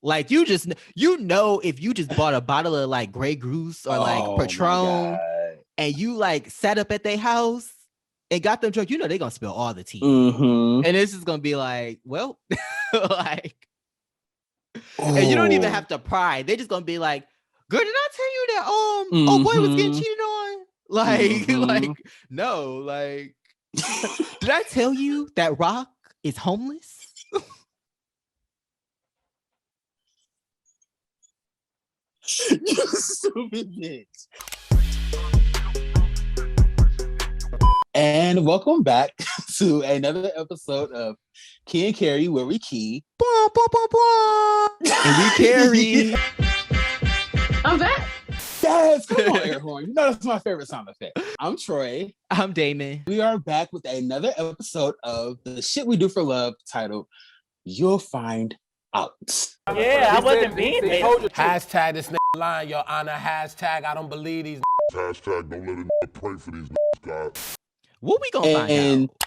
Like if you just bought a bottle of like Grey Goose or like Patron and you like sat up at their house and got them drunk, they're gonna spill all the tea. Mm-hmm. And it's just gonna be like, well, like, and you don't even have to pry. They're just gonna be like, girl, did I tell you that oh boy was getting cheated on? Like, like, no, like, did I tell you that Rock is homeless? You stupid bitch. And welcome back to another episode of Key and Carry, where we key blah, blah, blah, blah, and we carry. I'm back. Yes, come on, air horn. That's my favorite sound effect. I'm Troy. I'm Damon. We are back with another episode of the shit we do for love, titled "You'll Find Out." Yeah, I wasn't being made. Hashtag this nigga lying, Your Honor. Hashtag I don't believe these. Hashtag don't let a nigga pray for these God. What we gonna find out?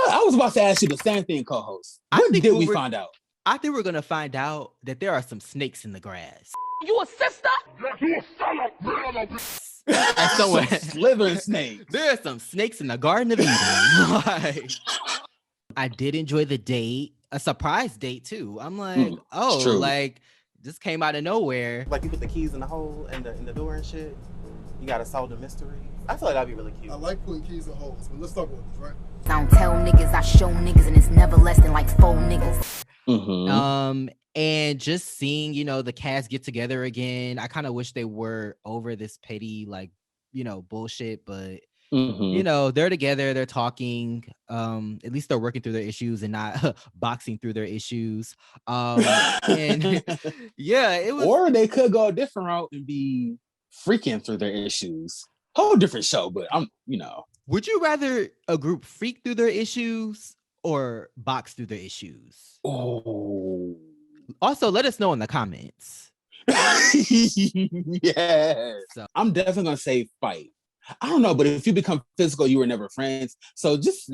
I was about to ask you the same thing, co-host. What did we find out? I think we're gonna find out that there are some snakes in the grass. You a sister? You a fella. And someone slithering snakes. There are some snakes in the Garden of Eden. Like, I did enjoy the date, a surprise date too. I'm like, like this came out of nowhere. Like you put the keys in the hole and in the door and shit. You gotta solve the mystery. I feel like that'd be really cute. I like putting keys in holes, but let's talk about this, right? I don't tell niggas, I show niggas, and it's never less than like 4 niggas. Mm-hmm. And just seeing, the cast get together again. I kind of wish they were over this petty, like, bullshit, but they're together, they're talking. At least they're working through their issues and not boxing through their issues. And yeah, it was. Or they could go a different route and be freaking through their issues. Whole different show, but Would you rather a group freak through their issues or box through their issues? Oh. Also, let us know in the comments. Yeah. So, I'm definitely gonna say fight. I don't know, but if you become physical, you were never friends. So just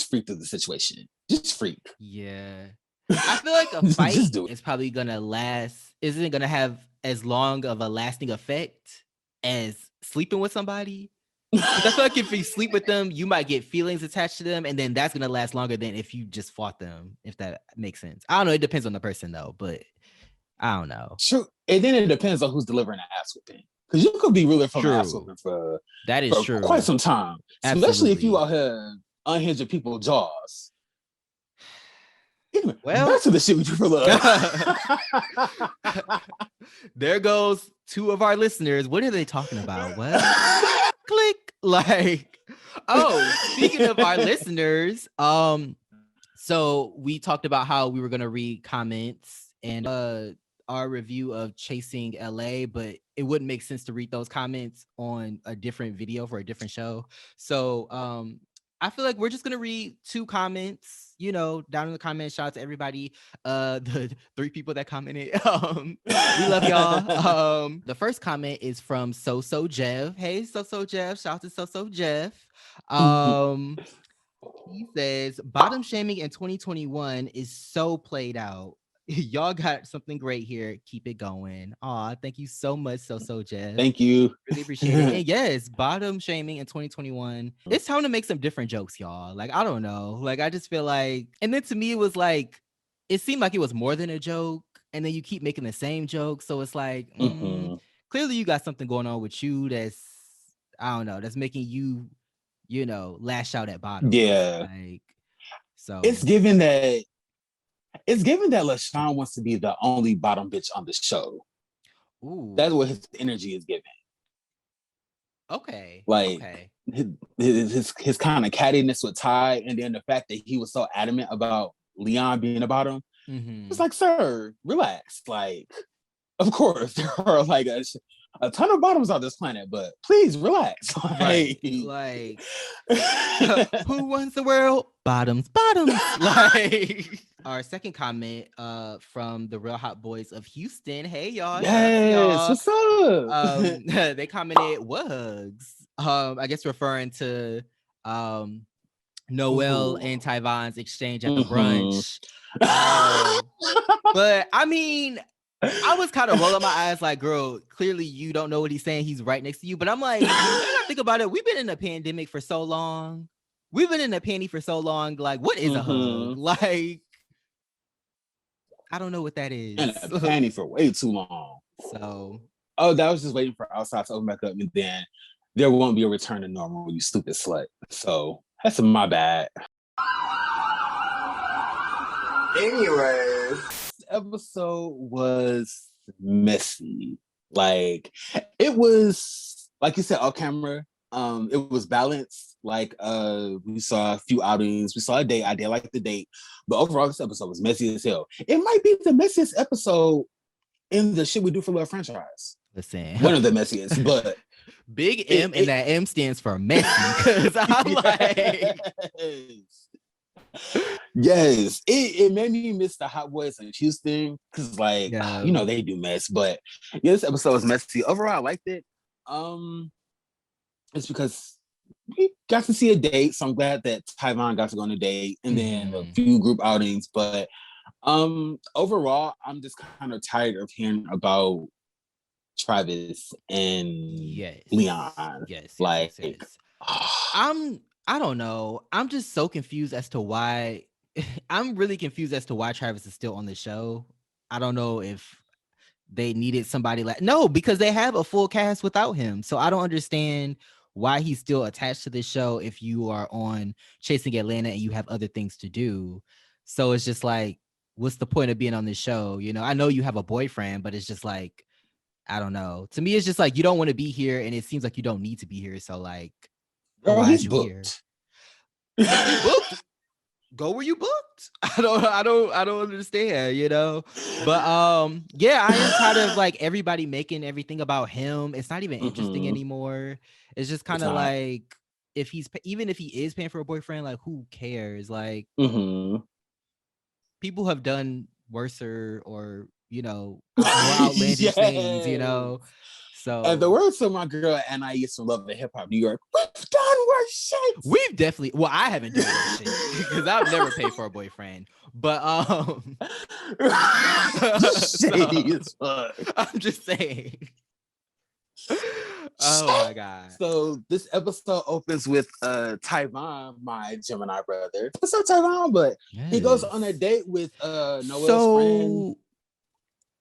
freak through the situation. Just freak. Yeah. I feel like a fight is probably gonna last. Isn't gonna have as long of a lasting effect as sleeping with somebody. I feel like if you sleep with them, you might get feelings attached to them, and then that's gonna last longer than if you just fought them. If that makes sense. I don't know. It depends on the person though, but I don't know. Sure. And then it depends on who's delivering the ass whipping, because you could be ruling from an ass whipping for true. Quite some time, especially if you out here unhinging people's jaws. Anyway, back to the shit we do for love. There goes 2 of our listeners. What are they talking about? What? Click. Like, speaking of our listeners, so we talked about how we were gonna read comments and our review of Chasing LA, but it wouldn't make sense to read those comments on a different video for a different show. So I feel like we're just gonna read 2 comments, down in the comments. Shout out to everybody, the 3 people that commented. We love y'all. The first comment is from So Jeff. Hey, So Jeff. Shout out to So Jeff. He says, bottom shaming in 2021 is so played out. Y'all got something great here. Keep it going. Aw, thank you so much, So Jeff. Thank you. Really appreciate it. And yes, bottom shaming in 2021. It's time to make some different jokes, y'all. Like, I don't know. Like, I just feel like, and then to me, it was like, it seemed like it was more than a joke. And then you keep making the same joke. So it's like, clearly you got something going on with you that's, I don't know, that's making you, lash out at bottom. Yeah. Like, so it's given that LaShawn wants to be the only bottom bitch on the show. Ooh. That's what his energy is giving. Okay. Like his kind of cattiness with Ty, and then the fact that he was so adamant about Leon being a bottom. It's like, sir, relax. Like, of course, there are like a ton of bottoms on this planet, but please relax. Like who wants the world? Bottoms. Like, our second comment from the Real Hot Boys of Houston. Hey y'all. Yes, what's up? They commented, what hugs? I guess referring to Noel and Tyvan's exchange at the brunch. But I mean, I was kind of rolling my eyes like, girl, clearly you don't know what he's saying. He's right next to you. But I'm like, I think about it. We've been in a pandemic for so long. We've been in a panty for so long. Like, what is a hug? Like, I don't know what that is. In a panty for way too long. So. Oh, that was just waiting for outside to open back up. And then there won't be a return to normal, you stupid slut. So that's my bad. Anyways. This episode was messy. Like, it was, like you said, off camera. It was balanced. Like, we saw a few outings. We saw a date. I did like the date. But overall, this episode was messy as hell. It might be the messiest episode in the Shit We Do for Love franchise. Listen. One of the messiest, but... Big M, and that M stands for messy. Because I'm like... Yes, it made me miss the Hot Boys and Houston because, like, you know, they do mess. But yeah, this episode was messy. Overall, I liked it. It's because we got to see a date, so I'm glad that Tyvan got to go on a date, and then a few group outings. But overall, I'm just kind of tired of hearing about Travis and Leon. Yes. I don't know. I'm just so confused as to why. I'm really confused as to why Travis is still on the show. I don't know if they needed somebody because they have a full cast without him. So I don't understand why he's still attached to this show if you are on Chasing Atlanta and you have other things to do. So it's just like, what's the point of being on this show? You know, I know you have a boyfriend, but it's just like, I don't know. To me, it's just like, you don't want to be here and it seems like you don't need to be here. So like, girl, he's booked. Booked. Go where you booked. I don't understand, you know. But yeah, I am kind of like everybody making everything about him. It's not even interesting anymore. It's just kind of like if he is paying for a boyfriend, like who cares? Like people have done worse or you know more outlandish things, you know. So, and the words of my girl and I used to love the hip hop New York. We've done worse shit. We've definitely. Well, I haven't done worse shit because I've never paid for a boyfriend. But shady as fuck. I'm just saying. Oh my god. So this episode opens with Tyvan, my Gemini brother. What's up, Tyvan? But he goes on a date with Noel's friend.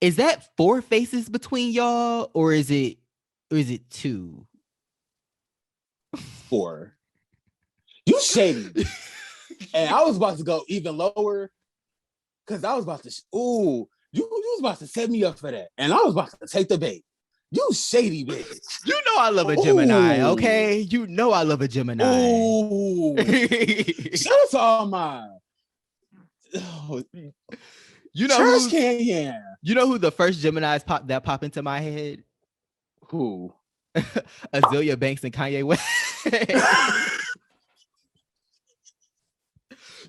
Is that 4 faces between y'all, or is it 2? 4. You shady. And I was about to go even lower because I was about to. You was about to set me up for that, and I was about to take the bait. You shady bitch. You know I love a Gemini, okay? You know I love a Gemini. Ooh. Shout out to all mine. You know Trash can, yeah. You know who the first Geminis pop into my head? Who? Azealia Banks and Kanye West.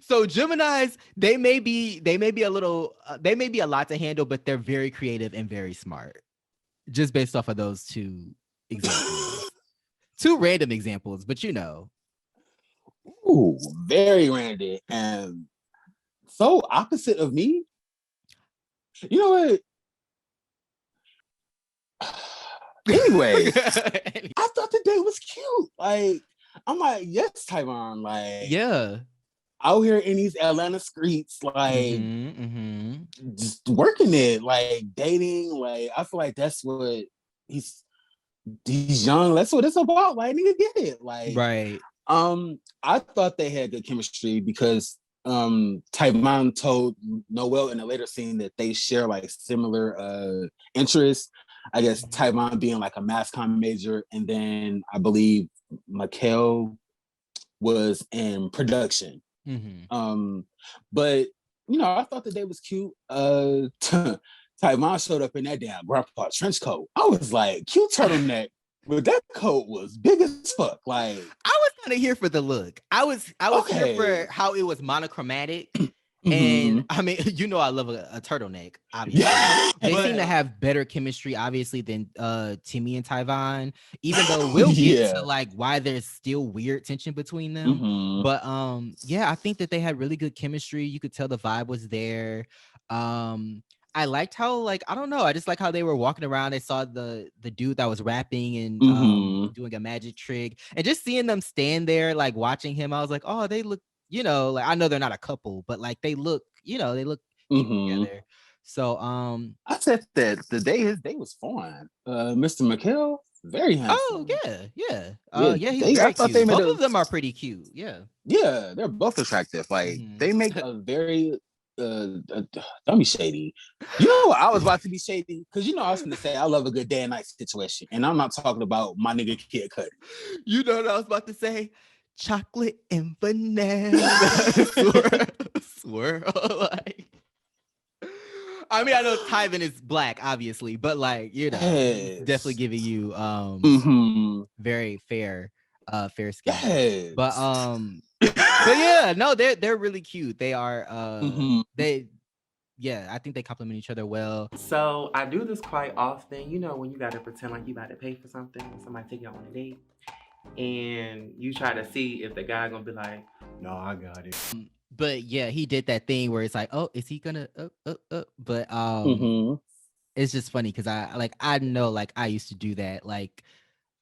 So Geminis, they may be a little, they may be a lot to handle, but they're very creative and very smart. Just based off of those 2 examples. 2 random examples, but you know. Ooh, very random and so opposite of me. You know what? Anyway, I thought the date was cute. Like, I'm like, yes, Tyvan. Like, yeah, out here in these Atlanta streets, like, just working it, like dating. Like, I feel like that's what he's young. That's what it's about. Like, nigga, get it. Like, right. I thought they had good chemistry because Tyvan told Noel in a later scene that they share like similar interests. I guess Tyvan being like a mass comm major, and then I believe Mikhail was in production. But you know, I thought the day was cute. Tyvan showed up in that damn grandpa trench coat. I was like, cute turtleneck. But that coat was big as fuck. Like, I was kind of here for the look. I was here for how it was monochromatic. And I mean, you know, I love a turtleneck, obviously. They seem to have better chemistry, obviously, than Timmy and Tyvan, even though we'll get to like why there's still weird tension between them. But yeah, I think that they had really good chemistry. You could tell the vibe was there. I liked how, like, I don't know, I just like how they were walking around. They saw the dude that was rapping and doing a magic trick, and just seeing them stand there, like watching him. I was like, oh, they look, like I know they're not a couple, but like they look, they look cute together. So I said that his day was fine. Mr. McHale, very handsome. Oh yeah. He's very I thought cute. they made Both of them are pretty cute. Yeah. Yeah, they're both attractive. Like they make a very don't be shady. You know what? I was about to be shady because I was gonna say I love a good day and night situation, and I'm not talking about my nigga Kid Cudi. You know what I was about to say? Chocolate and vanilla swirl. Like, I mean, I know Tyvan is black, obviously, but like, definitely giving you very fair skin. Yes. But yeah, no, they're really cute. They are I think they complement each other well. So I do this quite often, when you gotta pretend like you about to pay for something, somebody take you out on a date, and you try to see if the guy gonna be like, no, I got it. But yeah, he did that thing where it's like, oh, is he gonna but it's just funny because I know, like, I used to do that, like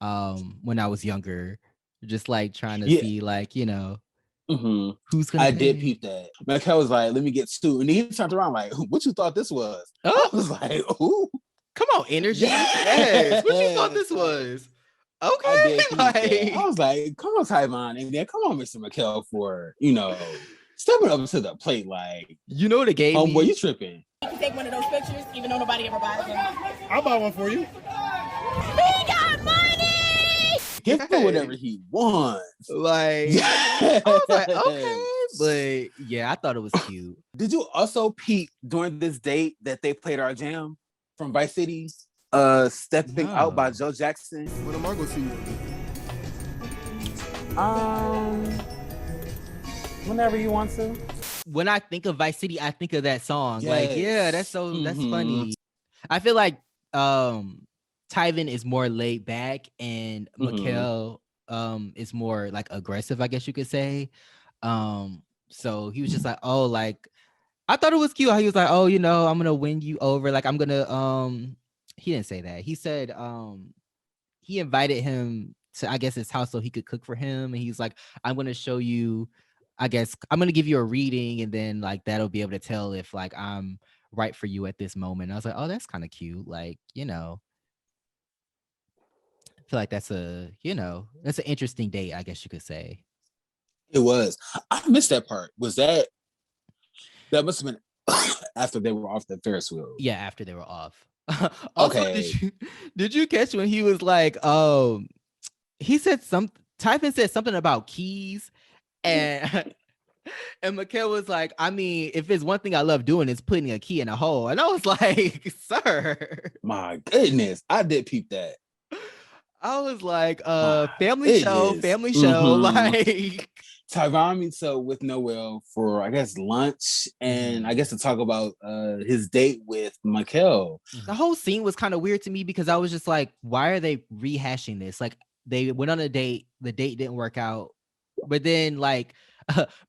when I was younger, just like trying to see, like, who's gonna I pay? did peep that. McHale was like, let me get two. And then he turned around like, what you thought this was? I was like, ooh. Come on, energy. Yes. What you thought this was? Okay. I was like, come on, Tyvan. And then come on, Mr. McHale, for, stepping up to the plate. Like, the game. Homeboy, you tripping. You can take one of those pictures, even though nobody ever buys them. I'll buy one for you. We got money! Give him whatever he wants. Like, I was like, okay. But yeah, I thought it was cute. Did you also peep during this date that they played our jam from Vice City? Stepping Out by Joe Jackson. When am I gonna see you? Whenever you want to. When I think of Vice City, I think of that song. Yes. Like, yeah, that's funny. I feel like Tyvan is more laid back and McHale is more like aggressive, I guess you could say. So he was just like, oh, like, I thought it was cute how he was like, oh, I'm gonna win you over. Like, I'm gonna he didn't say that. He said he invited him to, I guess, his house so he could cook for him. And he's like, I'm gonna show you, I guess I'm gonna give you a reading, and then like that'll be able to tell if like I'm right for you at this moment. And I was like, oh, that's kind of cute. Like, I feel like that's an interesting date, I guess you could say. It was. I missed that part. Was that must have been after they were off the Ferris wheel? Yeah, after they were off. Also, Okay. Did you catch when he was like, he said Tyvan said something about keys, and McHale was like, I mean, if it's one thing I love doing, is putting a key in a hole. And I was like, sir. My goodness, I did peep that. I was like, family show. Like, Tyvan meets up with Noel for, I guess, lunch, and I guess to talk about his date with McHale. The whole scene was kind of weird to me because I was just like, why are they rehashing this? Like, they went on a date, the date didn't work out, but then like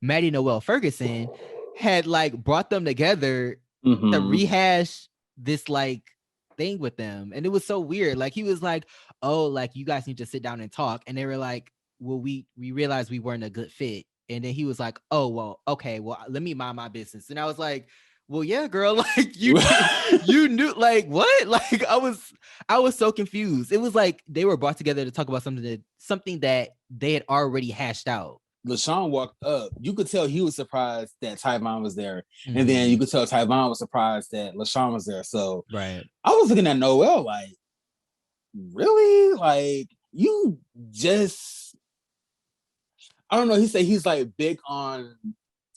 Maddie Noel Ferguson had like brought them together to rehash this like thing with them, and it was so weird. Like, he was like, oh, like, you guys need to sit down and talk, and they were like, well, we realized we weren't a good fit. And then he was like, oh, well, okay, well, let me mind my business. And I was like, well, yeah, girl, like, you knew, like, what? Like, I was so confused. It was like they were brought together to talk about something that they had already hashed out. LaShawn walked up. You could tell he was surprised that Tyvan was there. And then you could tell Tyvan was surprised that LaShawn was there. So right. I was looking at Noel like, really? Like, you just, I don't know. He said he's like big on,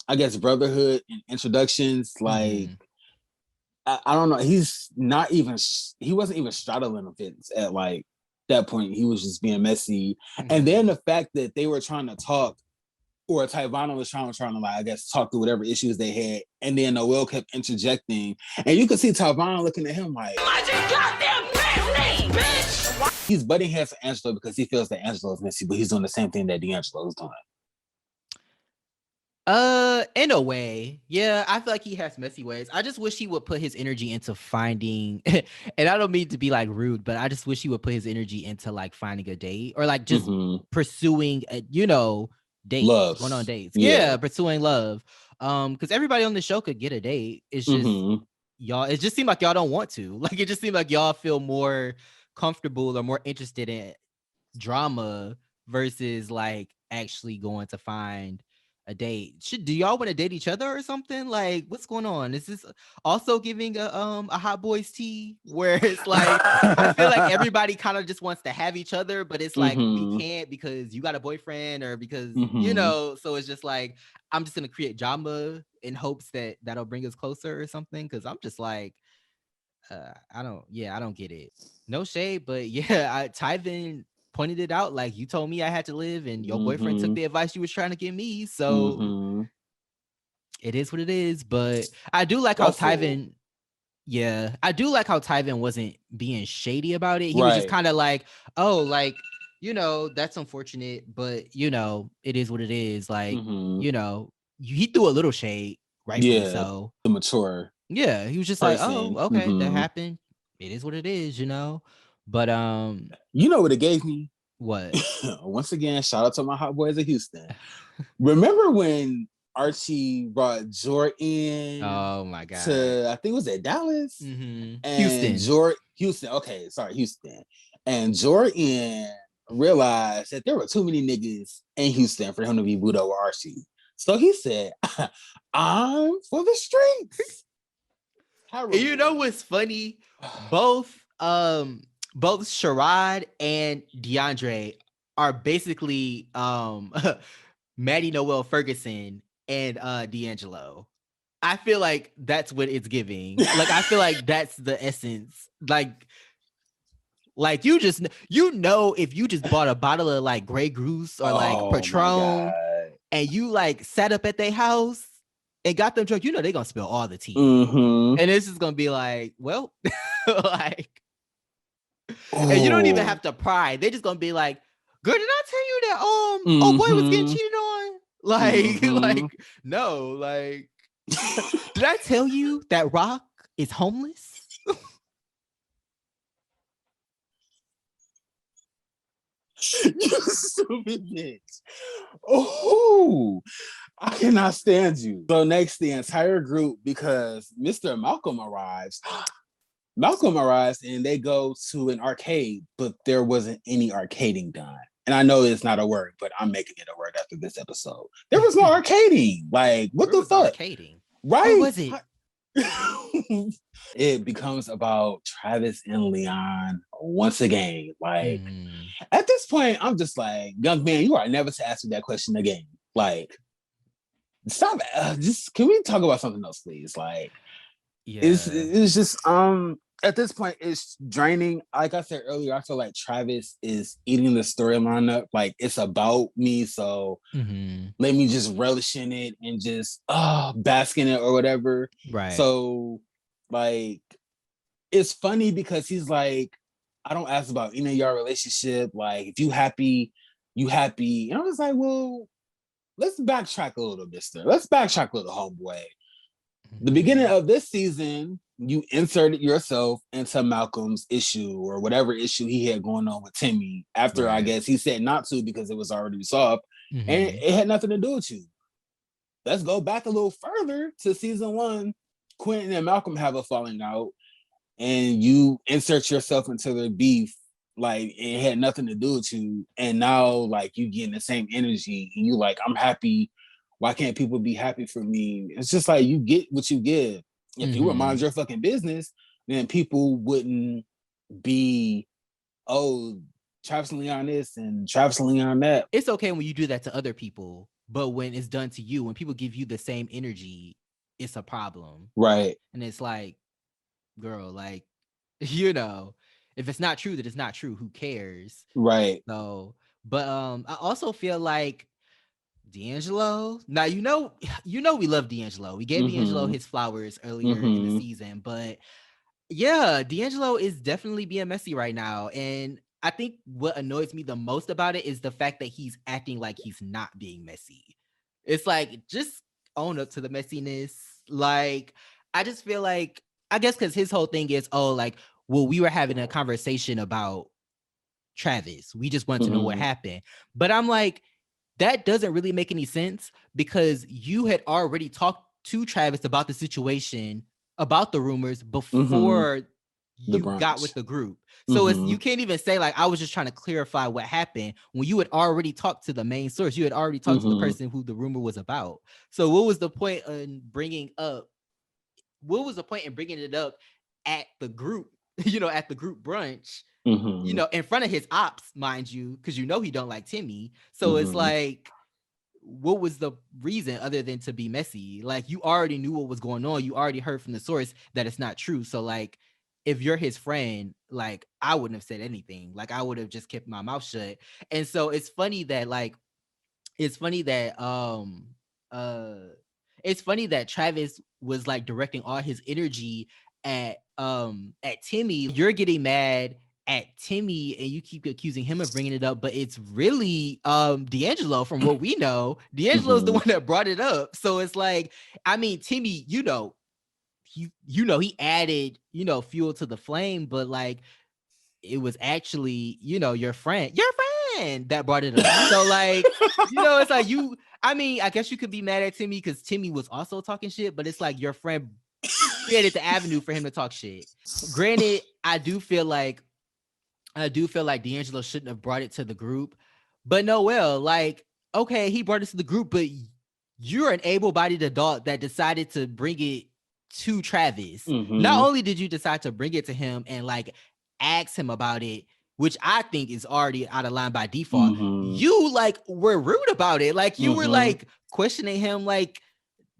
I guess, brotherhood and introductions. Like, I don't know. He's not even, he wasn't even straddling the fence at like that point. He was just being messy. And then the fact that they were trying to talk, or Tyvan was trying to, like, I guess, talk through whatever issues they had. And then Noel kept interjecting. And you could see Tyvan looking at him like, Mind your goddamn business, bitch! he's butting heads for Angelo because he feels that Angelo is messy, but he's doing the same thing that D'Angelo is doing. In a way, yeah, I feel like he has messy ways. I just wish he would put his energy into finding, and I don't mean to be like rude, but I just wish he would put his energy into like finding a date or like just pursuing, dates, Love. going on dates. Yeah. Yeah, pursuing love. Because everybody on the show could get a date. It's just y'all. It just seemed like y'all don't want to. Like it just seemed like y'all feel more comfortable or more interested in drama versus like actually going to find a date. Do y'all want to date each other or something? Like, what's going on? Is this also giving a hot boys tea where it's like I feel like everybody kind of just wants to have each other, but it's like we can't because you got a boyfriend or because so it's just like I'm just gonna create drama in hopes that that'll bring us closer or something. Because I'm just like, I don't get it. No shade, but yeah, Tyvan pointed it out. Like you told me I had to live, and your boyfriend took the advice you was trying to give me. So it is what it is. But I do like how Tyvan. Yeah, I do like how Tyvan wasn't being shady about it. He was just kind of like, oh, like, that's unfortunate, but it is what it is. Like, he threw a little shade, rightfully so. The mature. Yeah, he was just like, oh, okay, that happened. It is what it is, But you know what it gave me? What? Once again, shout out to my hot boys of Houston. Remember when Archie brought Jordan? Oh my god! To I think it was at Dallas. And Houston. Houston. Okay, sorry, Houston. And Jordan realized that there were too many niggas in Houston for him to be Budo or Archie. So he said, "I'm for the streets." And you know what's funny? Both Sherrod and DeAndre are basically Maddie Noel Ferguson and D'Angelo. I feel like that's what it's giving. Like I feel like that's the essence. Like you just if you just bought a bottle of like Grey Goose or like Patron and you like sat up at their house and got them drunk, they're gonna spill all the tea. And it's just gonna be like, well, like, and you don't even have to pry. They're just gonna be like, girl, did I tell you that oh boy was getting cheated on? Like, no, like, did I tell you that Rock is homeless? You stupid bitch. Oh, I cannot stand you. So next, the entire group, because Mr. Malcolm arrives. Malcolm arrives and they go to an arcade, but there wasn't any arcading done. And I know it's not a word, but I'm making it a word after this episode. There was no arcading. Like, what the fuck? Arcading? Right? What was it? It becomes about Travis and Leon once again. Like, at this point, I'm just like, young man, you are never to ask me that question again. Like, stop. Just can we talk about something else, please? Like, it's just at this point it's draining. Like I said earlier, I feel like Travis is eating the storyline up. Like it's about me, so let me just relish in it and just bask in it or whatever. Right. So like it's funny because he's like, I don't ask about any of your relationship. Like if you happy, you happy. And I was like, well, let's backtrack a little, mister. Let's backtrack a little, homeboy. The beginning of this season, you inserted yourself into Malcolm's issue or whatever issue he had going on with Timmy after, I guess, he said not to because it was already resolved. And it had nothing to do with you. Let's go back a little further to season 1. Quentin and Malcolm have a falling out and you insert yourself into their beef. Like it had nothing to do with you. And now like you getting the same energy and you like, I'm happy. Why can't people be happy for me? It's just like you get what you give. If you would mind your fucking business, then people wouldn't be, oh, Travis and Leon this and Travis and Leon that. It's okay when you do that to other people, but when it's done to you, when people give you the same energy, it's a problem. Right. And it's like, girl, like, if it's not true, that it's not true. Who cares? Right. So, but I also feel like D'Angelo. Now we love D'Angelo. We gave D'Angelo his flowers earlier in the season, but yeah, D'Angelo is definitely being messy right now. And I think what annoys me the most about it is the fact that he's acting like he's not being messy. It's like, just own up to the messiness. Like, I just feel like, I guess because his whole thing is, oh, like, well, we were having a conversation about Travis. We just want to know what happened. But I'm like, that doesn't really make any sense, because you had already talked to Travis about the situation, about the rumors before you got with the group. So it's, you can't even say like, I was just trying to clarify what happened, when you had already talked to the main source. You had already talked to the person who the rumor was about. So what was the point in bringing it up at the group, at the group brunch, in front of his ops, mind you, because he don't like Timmy. So it's like, what was the reason other than to be messy? Like, you already knew what was going on. You already heard from the source that it's not true. So like, if you're his friend, like, I wouldn't have said anything. Like, I would have just kept my mouth shut. And so it's funny that Travis was like directing all his energy at Timmy. You're getting mad at Timmy and you keep accusing him of bringing it up, but it's really D'Angelo. From what we know, D'Angelo's the one that brought it up. So it's like, I mean, Timmy, he added fuel to the flame, but like, it was actually your friend that brought it up. So like, it's like, I guess you could be mad at Timmy because Timmy was also talking shit, but it's like, your friend created the avenue for him to talk shit. Granted, I do feel like D'Angelo shouldn't have brought it to the group, but Noel, like, okay, he brought it to the group, but you're an able-bodied adult that decided to bring it to Travis. Not only did you decide to bring it to him and like ask him about it, which I think is already out of line by default, you like were rude about it. Like, you were like questioning him, like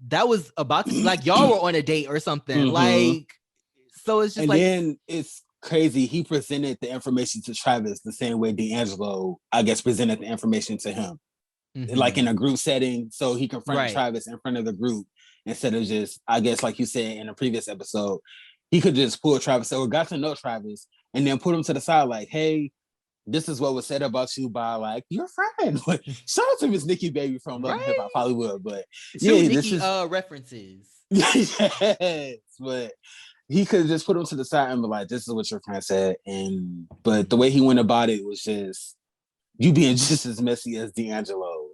that was about to, like, y'all were on a date or something. Like, so it's just, and then it's crazy. He presented the information to Travis the same way D'Angelo, I guess, presented the information to him, like in a group setting. So he confronted Travis in front of the group instead of just, I guess, like you said in a previous episode, he could just pull Travis or got to know Travis and then put him to the side, like, hey, this is what was said about you by like your friend. Shout out to Miss Nikki Baby from Love and Hip Hop Hollywood, but Nikki references. Yes, but he could just put him to the side and be like, this is what your friend said. But the way he went about it was just, you being just as messy as D'Angelo.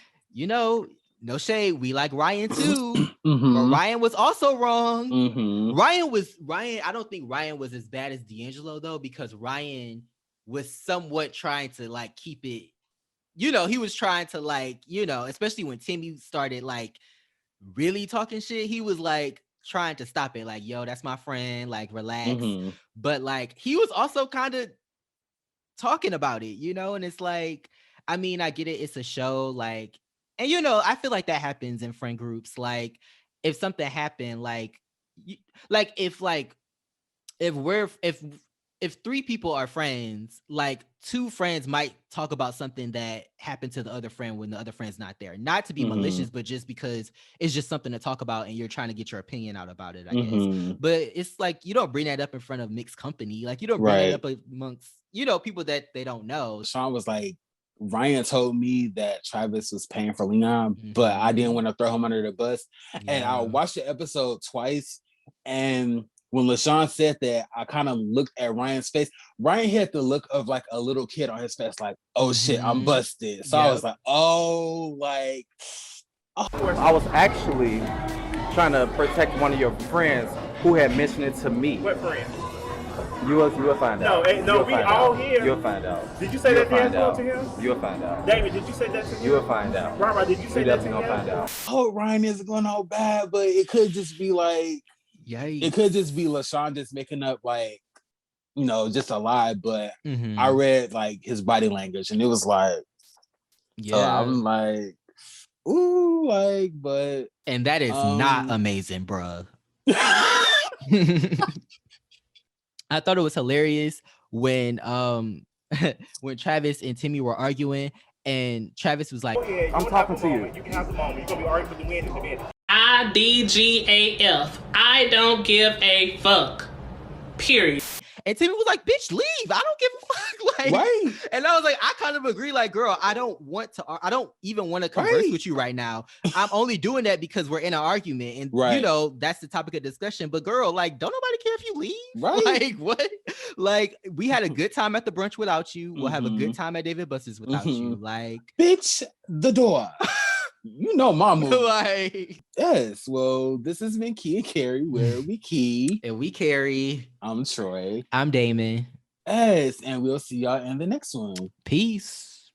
No shade. We like Ryan too. But Ryan was also wrong. Ryan, I don't think Ryan was as bad as D'Angelo though, because Ryan was somewhat trying to like keep it, he was trying to like, especially when Timmy started like really talking shit, he was like trying to stop it, like, yo, that's my friend, like, relax. But like, he was also kind of talking about it, and it's like, I mean, I get it, it's a show, like, and I feel like that happens in friend groups. Like, if something happened, if three people are friends, like, two friends might talk about something that happened to the other friend when the other friend's not there. Not to be malicious, but just because it's just something to talk about and you're trying to get your opinion out about it, I guess. But it's like, you don't bring that up in front of mixed company. Like, you don't bring that up amongst, people that they don't know. Sean was like, Ryan told me that Travis was paying for Leon, but I didn't want to throw him under the bus. And I watched the episode twice, and when LaShawn said that, I kind of looked at Ryan's face. Ryan had the look of like a little kid on his face, like, oh shit, I'm busted. So I was like, oh, like. Oh. I was actually trying to protect one of your friends who had mentioned it to me. What friend? You will find out. No, we all here. You'll find out. Did you say that to him? You'll find out. David, did you say that to him? You'll find out. Robert, did you say that to him? You're definitely gonna find out. Oh, Ryan isn't going all bad, but it could just be like, it could just be LaShawn just making up like, just a lie. But I read like his body language and it was like, I'm like, ooh, like, but. And that is not amazing, bruh. I thought it was hilarious when when Travis and Timmy were arguing and Travis was like, I'm talking to you. You can have the moment. You're going to be arguing with the wind in the minute. IDGAF. I don't give a fuck. Period. And Timmy was like, bitch, leave. I don't give a fuck. Like, Right. And I was like, I kind of agree. Like, girl, I don't even want to converse with you right now. I'm only doing that because we're in an argument. And you know, that's the topic of discussion. But girl, like, don't nobody care if you leave. Right. Like, what? Like, we had a good time at the brunch without you. We'll have a good time at David Buster's without you. Like, bitch, the door. You know my move. Like, yes. Well, this has been Key and Carry, where we key and we carry. I'm Troy. I'm Damon. Yes, and we'll see y'all in the next one. Peace.